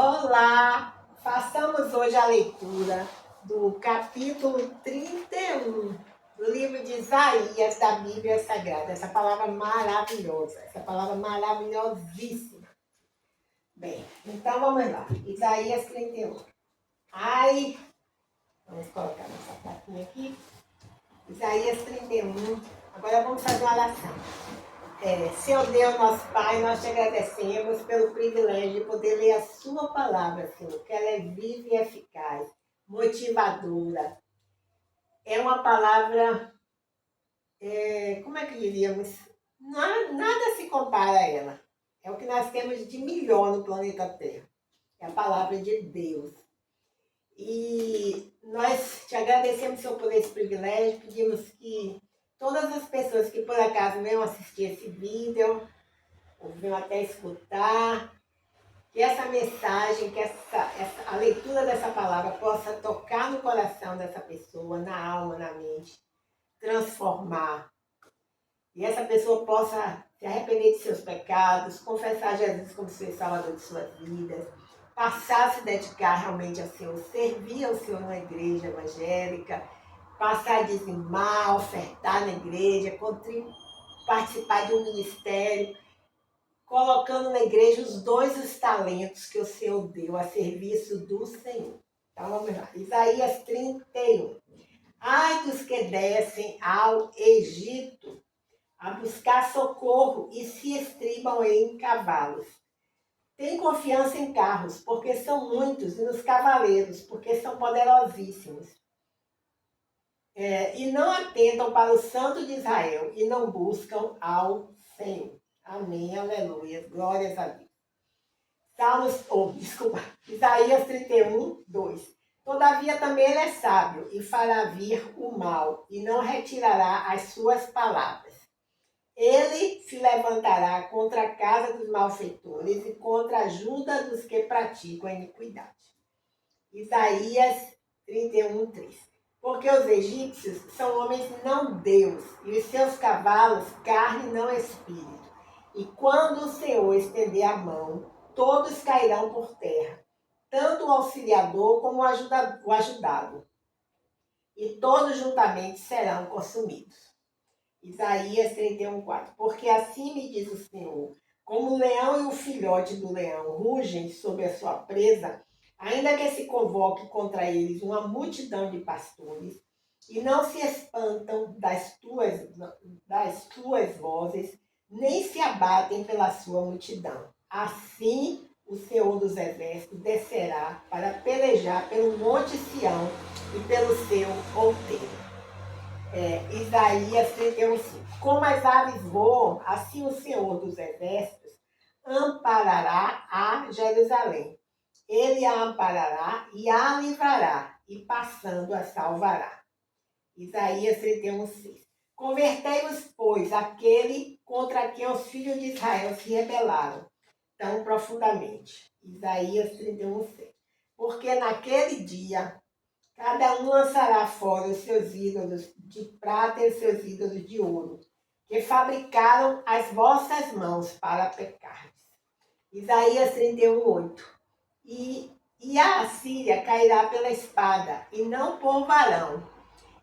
Olá! Façamos hoje a leitura do capítulo 31 do livro de Isaías da Bíblia Sagrada. Essa palavra maravilhosa, essa palavra maravilhosíssima. Bem, então vamos lá. Isaías 31. Vamos colocar nossa plaquinha aqui. Isaías 31. Agora vamos fazer uma oração. Senhor Deus, nosso Pai, nós te agradecemos pelo privilégio de poder ler a sua palavra, Senhor, que ela é viva e eficaz, motivadora. É uma palavra, como é que diríamos? Nada se compara a ela. É o que nós temos de melhor no planeta Terra. É a palavra de Deus. E nós te agradecemos, Senhor, por esse privilégio. Pedimos que todas as pessoas que por acaso venham assistir esse vídeo, ou venham até escutar, que essa mensagem, que a leitura dessa palavra possa tocar no coração dessa pessoa, na alma, na mente, transformar. E essa pessoa possa se arrepender de seus pecados, confessar Jesus como seu Salvador de suas vidas, passar a se dedicar realmente ao Senhor, servir ao Senhor na igreja evangélica, passar a dizimar, ofertar na igreja, participar de um ministério, colocando na igreja os dons e os talentos que o Senhor deu a serviço do Senhor. Então vamos lá. Isaías 31. Ai dos que descem ao Egito a buscar socorro e se estribam em cavalos. Tem confiança em carros, porque são muitos, e nos cavaleiros, porque são poderosíssimos. E não atentam para o Santo de Israel, e não buscam ao Senhor. Amém, aleluia, glórias a Deus. Isaías 31, 2. Todavia também ele é sábio, e fará vir o mal, e não retirará as suas palavras. Ele se levantará contra a casa dos malfeitores e contra a ajuda dos que praticam a iniquidade. Isaías 31, 3. Porque os egípcios são homens não Deus, e os seus cavalos carne não espírito. E quando o Senhor estender a mão, todos cairão por terra, tanto o auxiliador como o ajudado. E todos juntamente serão consumidos. Isaías 31, 4. Porque assim me diz o Senhor, como o leão e o filhote do leão rugem sobre a sua presa, ainda que se convoque contra eles uma multidão de pastores, e não se espantam das tuas vozes, nem se abatem pela sua multidão. Assim o Senhor dos Exércitos descerá para pelejar pelo monte Sião e pelo seu outeiro. Isaías 31, 5. Como as aves voam, assim o Senhor dos Exércitos amparará a Jerusalém. Ele a amparará e a livrará, e passando a salvará. Isaías 31, 6. Convertei-vos, pois, aquele contra quem os filhos de Israel se rebelaram tão profundamente. Isaías 31, 7. Porque naquele dia cada um lançará fora os seus ídolos de prata e os seus ídolos de ouro, que fabricaram as vossas mãos para pecar. Isaías 31, 8. E a Assíria cairá pela espada, e não por varão,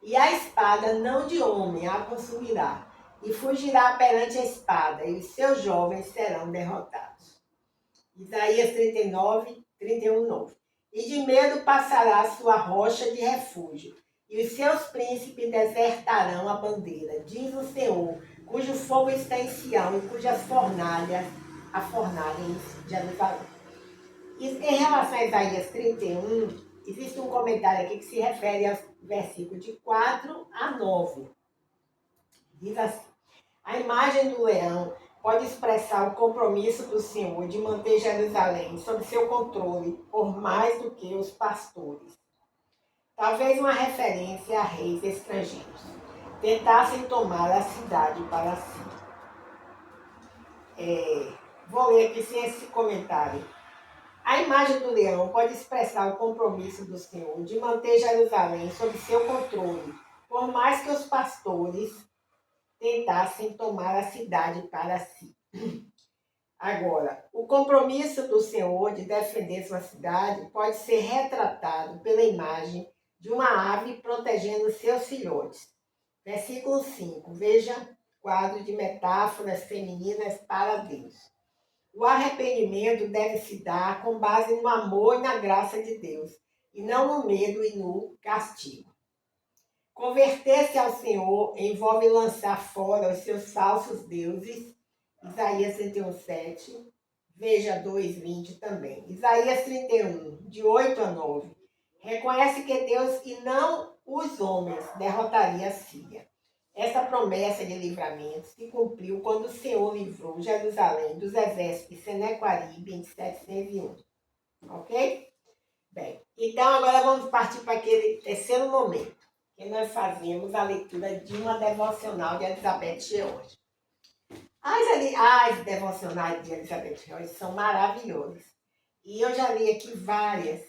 e a espada não de homem a consumirá, e fugirá perante a espada, e os seus jovens serão derrotados. Isaías 39, 31, 9. E de medo passará a sua rocha de refúgio, e os seus príncipes desertarão a bandeira, diz o Senhor, cujo fogo está em Sião, e cujas fornalhas a fornalha em Jerusalém. E em relação a Isaías 31, existe um comentário aqui que se refere aos versículos de 4 a 9. Diz assim: a imagem do leão pode expressar o compromisso do Senhor de manter Jerusalém sob seu controle por mais do que os pastores. Talvez uma referência a reis estrangeiros tentassem tomar a cidade para si. Vou ler aqui sem esse comentário. A imagem do leão pode expressar o compromisso do Senhor de manter Jerusalém sob seu controle, por mais que os pastores tentassem tomar a cidade para si. Agora, o compromisso do Senhor de defender sua cidade pode ser retratado pela imagem de uma ave protegendo seus filhotes. Versículo 5. Veja quadro de metáforas femininas para Deus. O arrependimento deve se dar com base no amor e na graça de Deus, e não no medo e no castigo. Converter-se ao Senhor envolve lançar fora os seus falsos deuses, Isaías 31:7, veja 2:20 também. Isaías 31, de 8 a 9, reconhece que Deus e não os homens derrotaria a Síria. Essa promessa de livramento se cumpriu quando o Senhor livrou Jerusalém dos exércitos de Senequaribe em 701. Ok? Bem, então agora vamos partir para aquele terceiro momento, que nós fazemos a leitura de uma devocional de Elizabeth George. As devocionais de Elizabeth George são maravilhosas. E eu já li aqui várias,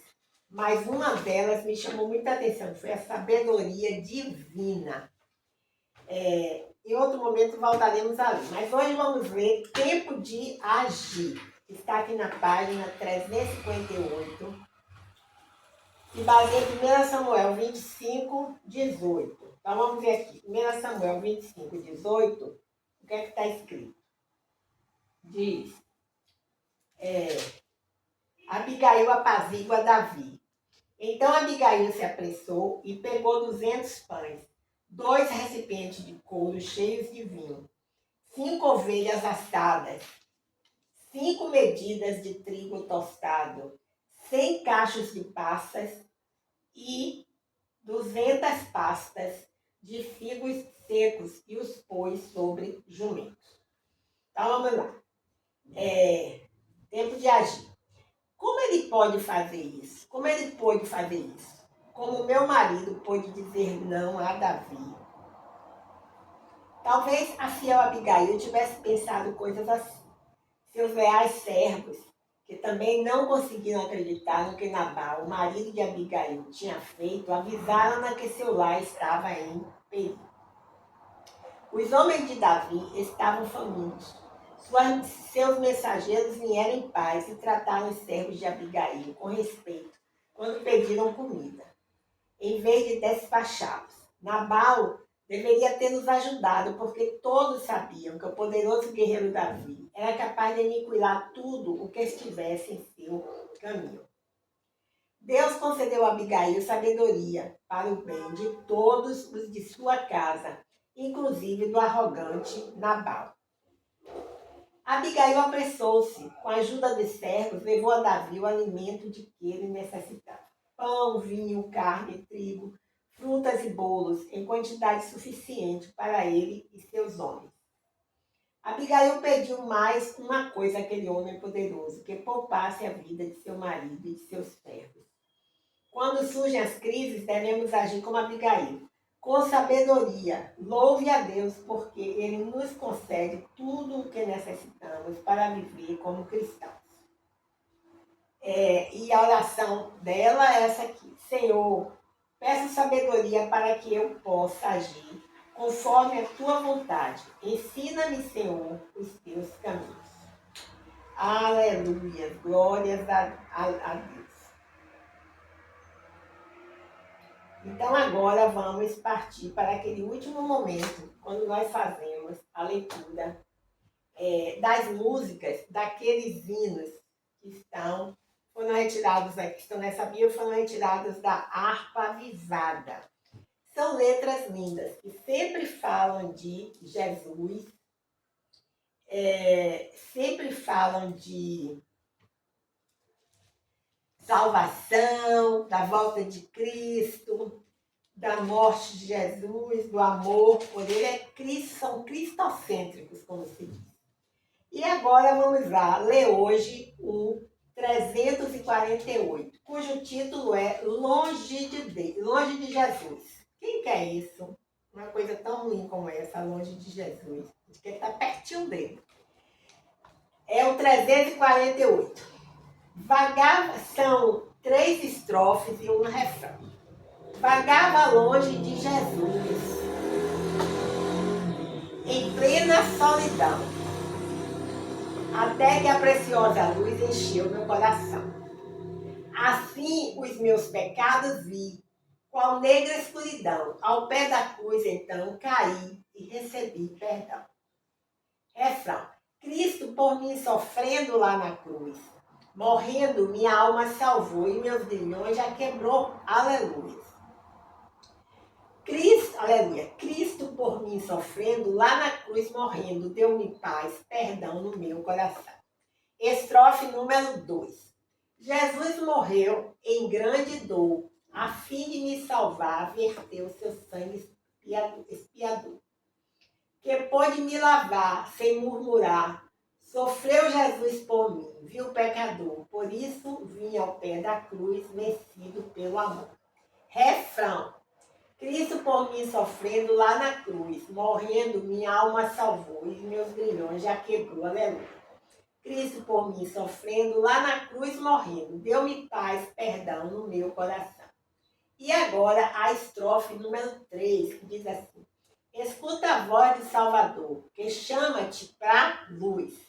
mas uma delas me chamou muita atenção, foi a sabedoria divina. Em outro momento voltaremos ali, mas hoje vamos ler Tempo de Agir. Está aqui na página 358. Se baseia em 1 Samuel 25, 18. Então vamos ver aqui. 1 Samuel 25, 18. O que é que está escrito? Diz: Abigail apazigua Davi. Então Abigail se apressou e pegou 200 pães, 2 recipientes de couro cheios de vinho, 5 ovelhas assadas, 5 medidas de trigo tostado, 100 cachos de passas e 200 pastas de figos secos e os pôs sobre jumentos. Então vamos lá. Tempo de agir. Como ele pode fazer isso? Como ele pôde fazer isso? Como meu marido pôde dizer não a Davi. Talvez a fiel Abigail tivesse pensado coisas assim. Seus leais servos, que também não conseguiram acreditar no que Nabal, o marido de Abigail, tinha feito, avisaram-na que seu lar estava em perigo. Os homens de Davi estavam famintos. Seus mensageiros vieram em paz e trataram os servos de Abigail com respeito quando pediram comida, em vez de despachá-los. Nabal deveria ter nos ajudado, porque todos sabiam que o poderoso guerreiro Davi era capaz de aniquilar tudo o que estivesse em seu caminho. Deus concedeu a Abigail sabedoria para o bem de todos os de sua casa, inclusive do arrogante Nabal. Abigail apressou-se, com a ajuda dos servos, levou a Davi o alimento de que ele necessitava: pão, vinho, carne, trigo, frutas e bolos, em quantidade suficiente para ele e seus homens. Abigail pediu mais uma coisa àquele homem poderoso, que poupasse a vida de seu marido e de seus servos. Quando surgem as crises, devemos agir como Abigail, com sabedoria. Louve a Deus, porque Ele nos concede tudo o que necessitamos para viver como cristãos. E a oração dela é essa aqui: Senhor, peço sabedoria para que eu possa agir conforme a tua vontade. Ensina-me, Senhor, os teus caminhos. Aleluia, glórias a Deus. Então agora vamos partir para aquele último momento, quando nós fazemos a leitura das músicas, daqueles hinos que foram retirados aqui, estão nessa Bíblia, foram retirados da harpa avisada. São letras lindas, que sempre falam de Jesus, sempre falam de salvação, da volta de Cristo, da morte de Jesus, do amor por Ele. São cristocêntricos, como se diz. E agora vamos lá, ler hoje o 348, cujo título é Longe de Jesus. Quem quer isso? Uma coisa tão ruim como essa, longe de Jesus. A gente quer estar pertinho dele. É o 348. São 3 estrofes e um refrão. Vagava longe de Jesus, em plena solidão. até que a preciosa luz encheu meu coração. Assim os meus pecados vi, qual negra escuridão. Ao pé da cruz, então, caí e recebi perdão. Refrão. Cristo por mim sofrendo lá na cruz, morrendo, minha alma salvou e meus grilhões já quebrou. Aleluia. Cristo, aleluia. Cristo por mim sofrendo lá na cruz, morrendo, deu-me paz, perdão no meu coração. Estrofe número 2. Jesus morreu em grande dor, a fim de me salvar, verteu seu sangue expiador, que pôde me lavar sem murmurar. Sofreu Jesus por mim, viu pecador, por isso vim ao pé da cruz, vencido pelo amor. Refrão. Cristo por mim sofrendo lá na cruz, morrendo, minha alma salvou e meus grilhões já quebrou. Aleluia. Cristo por mim sofrendo lá na cruz, morrendo, deu-me paz, perdão no meu coração. E agora a estrofe número 3, que diz assim: escuta a voz do Salvador, que chama-te para luz.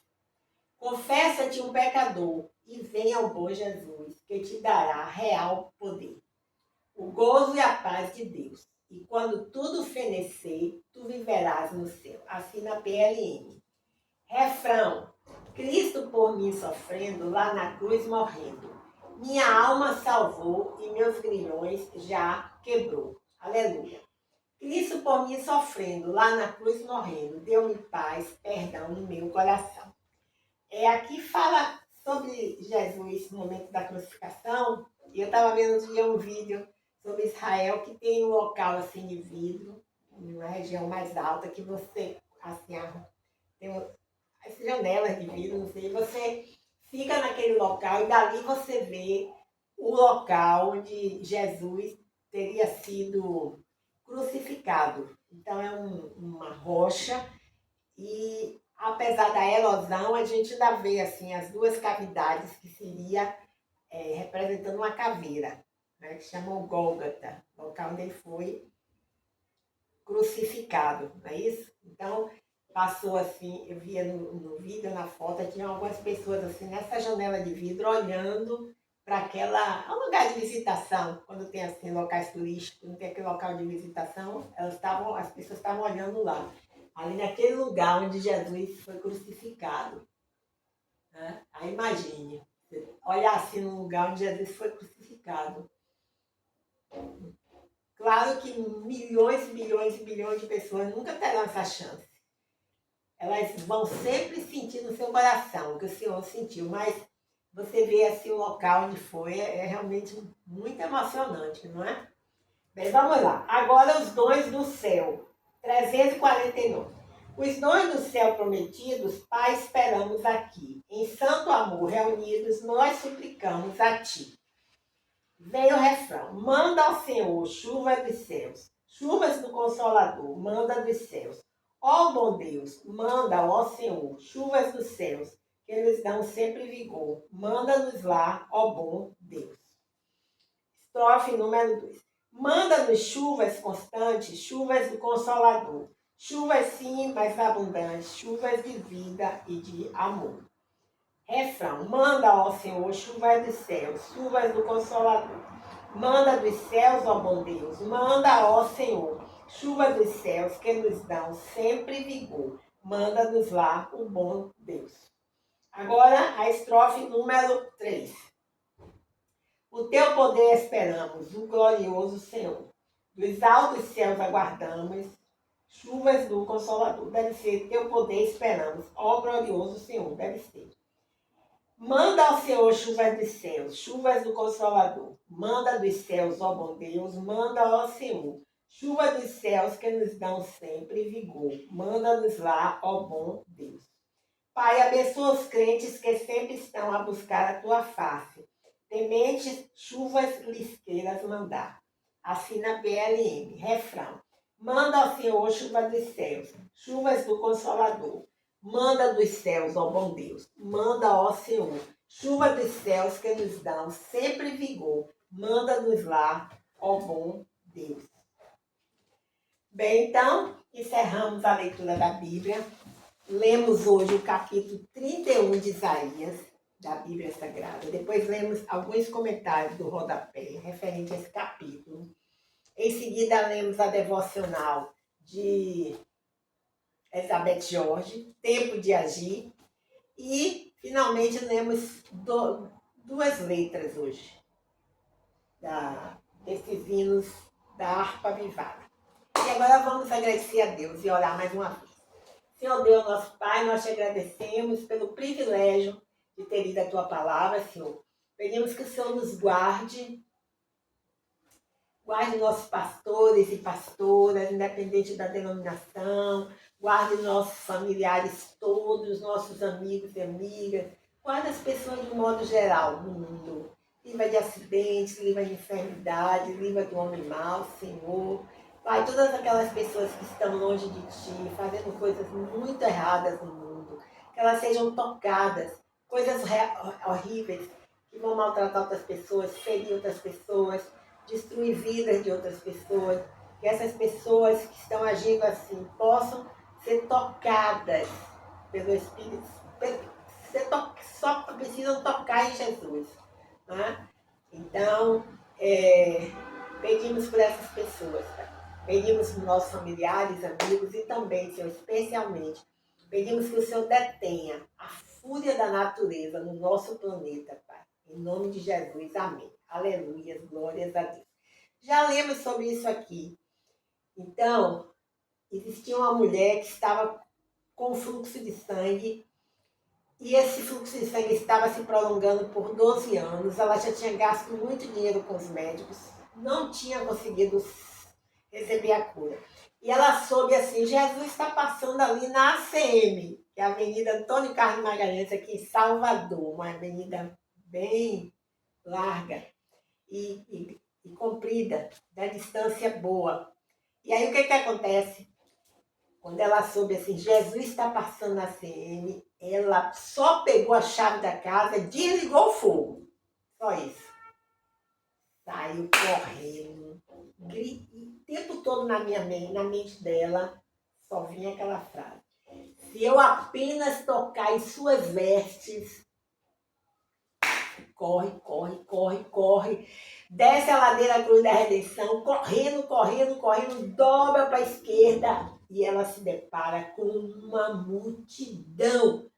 Confessa-te um pecador e vem ao bom Jesus, que te dará real poder, o gozo e a paz de Deus. E quando tudo fenecer, tu viverás no céu. Assim na PLN. Refrão. Cristo por mim sofrendo, lá na cruz morrendo. Minha alma salvou e meus grilhões já quebrou. Aleluia. Cristo por mim sofrendo, lá na cruz morrendo, deu-me paz, perdão no meu coração. Aqui fala sobre Jesus no momento da crucificação. E eu estava vendo outro dia um vídeo sobre Israel, que tem um local assim de vidro, numa região mais alta, que você, assim, tem as janelas de vidro, não sei, você fica naquele local e dali você vê o local onde Jesus teria sido crucificado. Então é uma rocha e apesar da erosão, a gente ainda vê assim as duas cavidades que seria representando uma caveira, né, que chamam Gólgota, local onde ele foi crucificado, não é isso? Então, passou assim, eu via no vídeo, na foto, tinha algumas pessoas assim nessa janela de vidro olhando para aquela, um lugar de visitação, quando tem assim locais turísticos, não tem aquele local de visitação, as pessoas estavam olhando lá, ali naquele lugar onde Jesus foi crucificado. Né? Aí imagine, olhar assim no lugar onde Jesus foi crucificado. Claro que milhões, bilhões e bilhões de pessoas nunca terão essa chance. Elas vão sempre sentir no seu coração o que o Senhor sentiu, mas você vê assim o local onde foi, é realmente muito emocionante, não é? Bem, vamos lá. Agora os dons do céu. 349. Os dons do céu prometidos, Pai, esperamos aqui. Em santo amor reunidos, nós suplicamos a Ti. Vem o refrão. Manda ao Senhor chuva dos céus, chuvas do Consolador, manda dos céus. Ó bom Deus, manda, ó Senhor, chuvas dos céus, que nos dão sempre vigor. Manda-nos lá, ó bom Deus. Estrofe número 2. Manda-nos chuvas constantes, chuvas do Consolador. Chuvas sim, mas abundantes, chuvas de vida e de amor. Refrão. Manda, ó Senhor, chuvas dos céus, chuvas do Consolador. Manda dos céus, ó bom Deus, manda, ó Senhor, chuva dos céus que nos dão sempre vigor. Manda-nos lá o bom Deus. Agora a estrofe número 3. O teu poder esperamos, o glorioso Senhor. Dos altos céus aguardamos, chuvas do Consolador. Deve ser, teu poder esperamos, ó glorioso Senhor, deve ser. Manda ao Senhor chuvas dos céus, chuvas do Consolador. Manda dos céus, ó bom Deus, manda ao Senhor. Chuva dos céus que nos dão sempre vigor. Manda-nos lá, ó bom Deus. Pai, abençoa os crentes que sempre estão a buscar a tua face. Tementes chuvas lhes queiras mandar. Assim na PLM, refrão. Manda ao Senhor chuva dos céus, chuvas do Consolador. Manda dos céus, ó bom Deus, manda, ó Senhor, chuva dos céus que nos dão sempre vigor. Manda-nos lá, ó bom Deus. Bem, então, encerramos a leitura da Bíblia. Lemos hoje o capítulo 31 de Isaías, da Bíblia Sagrada. Depois lemos alguns comentários do rodapé referente a esse capítulo. Em seguida, lemos a devocional de Elizabeth Jorge, Tempo de Agir. E, finalmente, lemos duas letras hoje, desses hinos da harpa vivada. E agora vamos agradecer a Deus e orar mais uma vez. Senhor Deus, nosso Pai, nós te agradecemos pelo privilégio de ter lido a Tua palavra, Senhor. Pedimos que o Senhor nos guarde nossos pastores e pastoras, independente da denominação, guarde nossos familiares todos, nossos amigos e amigas, guarde as pessoas de um modo geral no mundo. Livra de acidentes, livra de enfermidades, livra do homem mau, Senhor. Pai, todas aquelas pessoas que estão longe de Ti, fazendo coisas muito erradas no mundo, que elas sejam tocadas, coisas horríveis, que vão maltratar outras pessoas, ferir outras pessoas, destruir vidas de outras pessoas, que essas pessoas que estão agindo assim possam ser tocadas pelo Espírito, só precisam tocar em Jesus. Né? Então, pedimos por essas pessoas, tá? Pedimos por nossos familiares, amigos e também, Senhor, especialmente, pedimos que o Senhor detenha a fúria da natureza no nosso planeta, Pai. Em nome de Jesus, amém. Aleluia, glórias a Deus. Já lemos sobre isso aqui. Então, existia uma mulher que estava com fluxo de sangue e esse fluxo de sangue estava se prolongando por 12 anos. Ela já tinha gasto muito dinheiro com os médicos, não tinha conseguido receber a cura. E ela soube assim, Jesus está passando ali na ACM, que é a Avenida Antônio Carlos Magalhães, aqui em Salvador, uma avenida bem larga e comprida, da distância boa. E aí o que acontece? Quando ela soube assim, Jesus está passando na CM, ela só pegou a chave da casa, desligou o fogo. Só isso. Saiu correndo. O tempo todo na mente dela, só vinha aquela frase. Se eu apenas tocar em suas vestes, corre, corre, corre, corre. Desce a ladeira Cruz da Redenção, correndo, correndo, correndo, dobra para a esquerda e ela se depara com uma multidão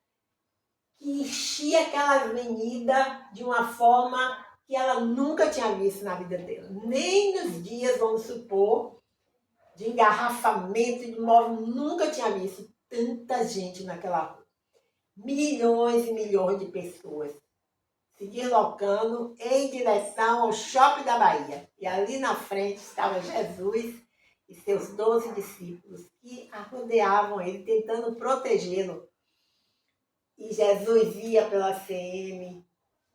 que enchia aquela avenida de uma forma que ela nunca tinha visto na vida dela. Nem nos dias, vamos supor, de engarrafamento, de móvel, nunca tinha visto tanta gente naquela rua. Milhões e milhões de pessoas se deslocando em direção ao Shopping da Bahia. E ali na frente estava Jesus e seus 12 discípulos que rodeavam ele, tentando protegê-lo. E Jesus ia pela CM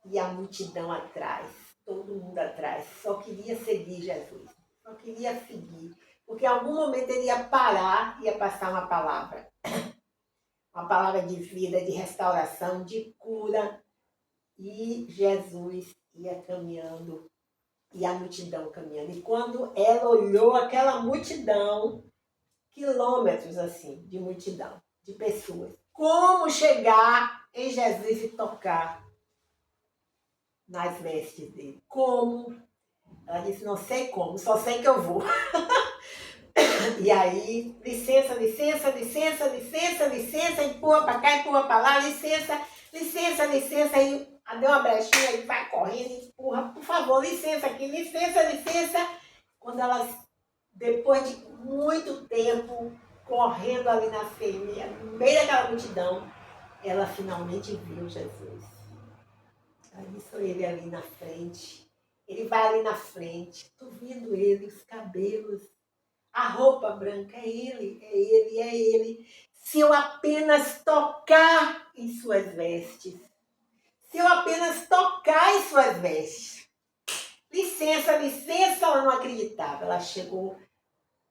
e a multidão atrás, todo mundo atrás, só queria seguir Jesus, só queria seguir. Porque em algum momento ele ia parar, ia passar uma palavra de vida, de restauração, de cura. E Jesus ia caminhando e a multidão caminhando. E quando ela olhou aquela multidão, quilômetros assim de multidão, de pessoas, como chegar em Jesus e tocar nas vestes dele? Como? Ela disse, não sei como, só sei que eu vou. E aí, licença, licença, licença, licença, licença, empurra para cá, empurra para lá, licença, licença, licença, aí deu uma brechinha, ele vai correndo, empurra, por favor, licença aqui, licença, licença. Quando ela, depois de muito tempo, correndo ali na fêmea, no meio daquela multidão, ela finalmente viu Jesus. Ela disse, ele ali na frente, ele vai ali na frente, tô vendo ele, os cabelos, a roupa branca, é ele, é ele, é ele. Se eu apenas tocar em suas vestes, se eu apenas tocar em suas vestes. Licença, licença, ela não acreditava. Ela chegou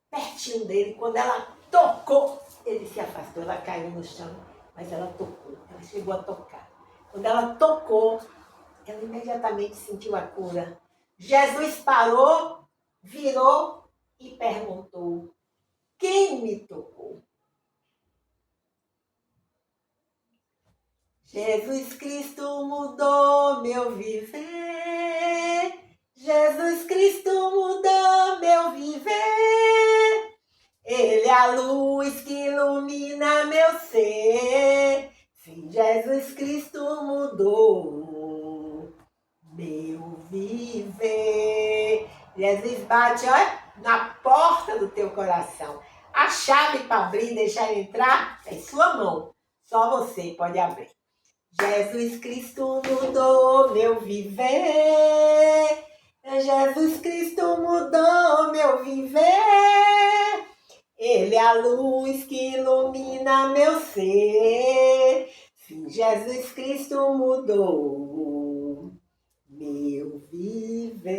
pertinho dele, quando ela tocou, ele se afastou, ela caiu no chão, mas ela tocou, ela chegou a tocar. Quando ela tocou, ela imediatamente sentiu a cura. Jesus parou, virou e perguntou, quem me tocou? Jesus Cristo mudou meu viver. Jesus Cristo mudou meu viver. Ele é a luz que ilumina meu ser. Sim, Jesus Cristo mudou meu viver. Jesus bate, olha, na porta do teu coração. A chave para abrir e deixar ele entrar é em sua mão. Só você pode abrir. Jesus Cristo mudou meu viver. Jesus Cristo mudou meu viver. Ele é a luz que ilumina meu ser. Sim, Jesus Cristo mudou meu viver.